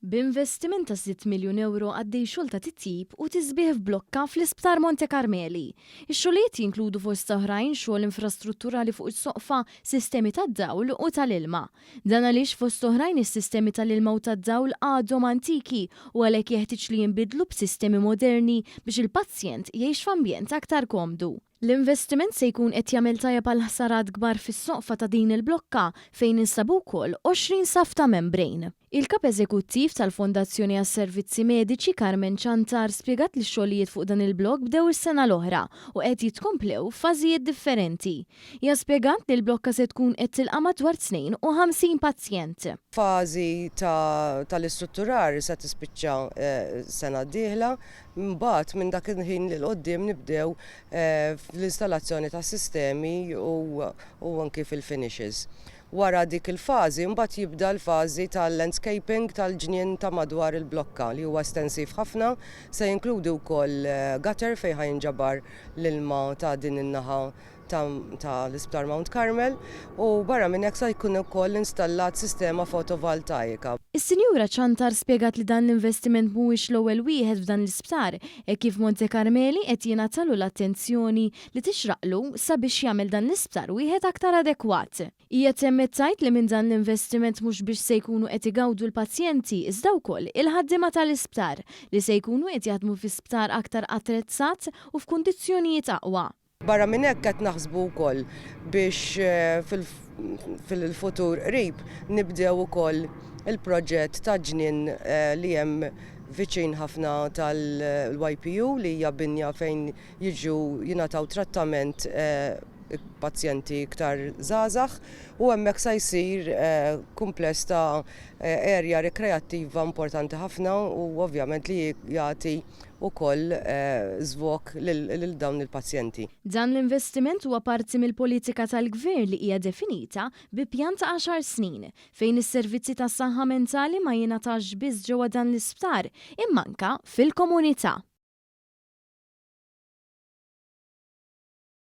B'investiment ta' 6 miljun euro għaddej xogħol ta' titjib u tisbieħ f'blokka fl-Isptar Monte Carmeli. Ix-xogħlijiet jinkludu fost oħrajn xogħol infrastrutturali fuq is-soqfa, sistemi tad-dawl u tal-ilma. Dan għaliex fost oħrajn is-sistemi tal-ilma u tad-dawl għadhom antiki u għalhekk jeħtieġ li jinbidlu b'sistemi moderni biex il-pazjent jgħix f'ambjent aktar komdu. L-investiment se jkun qed jagħmel tajjeb għal ħsarat kbar fis-soqfa ta' din il-blokka fejn insabu wkoll 20 saf ta' membrejn. Il-kap eżekuttiv tal-Fondazzjoni għas-Servizzi Mediċi Carmen Ċantar spjegat li x-xogħlijiet fuq dan il-blokk bdew is-sena l-oħra u qed jitkomplew f'fażijiet differenti. Hija spjegat li l-blokka se tkun qed tilqa' madwar 52 pazjent. Fażi tal-istrutturar se tispiċċa sena d-dieħla, mbagħad minn dak il-ħin lil qudiem nibdew fl-installazzjoni ta' sistemi u anki fil-finishes. Wara dik il-fażi mbagħad jibda l-fażi tal-landscaping tal-ġnien ta' madwar il-blokka li huwa estensiv ħafna, se jinkludi wkoll gutter fejn ħajnġabar l-ilma ta' din in-naħa tal-Isptar Mount Carmel u barra minn hekk se jkun ukoll installat sistema fotovoltaika. Is-Sinjura Ċantar spjegat li dan l-investiment mhuwiex l-ewwel wieħed f'dan l-isptar kif Monte Carmeli qed jingħatalu l-attenzjoni li tixraqlu sabiex jagħmel dan l-isptar wieħed aktar adekwat. Hija temmet tgħid li minn dan l-investiment mhux biex se jkunu qed igawdu l-pazjenti iżda wkoll il-ħaddiema tal-isptar li se jkunu qed jaħdmu fi sptar aktar attrezzat u f'kundizzjonijiet aqwa. Barra minn hekk qed naħsbu wkoll biex fil-futur qrib nibdew ukoll il-proġett ta' ġnien li hemm viċin ħafna tal-YPU li hija binja fejn jiġu jingħataw trattament pazjenti iktar żgħażagħ u hemmhekk se jsir kumpless ta' erja rekreattiva importanti ħafna u ovvjament li jagħti ukoll żvok lil dawn il-pazjenti. Dan l-investiment huwa parti mill-politika tal-Gvern li hija definita bi pjan ta' 10 snin fejn is-servizzi tas-saħħa mentali ma jingħatax biss ġewwa dan l-isptar imma anke fil-komunità.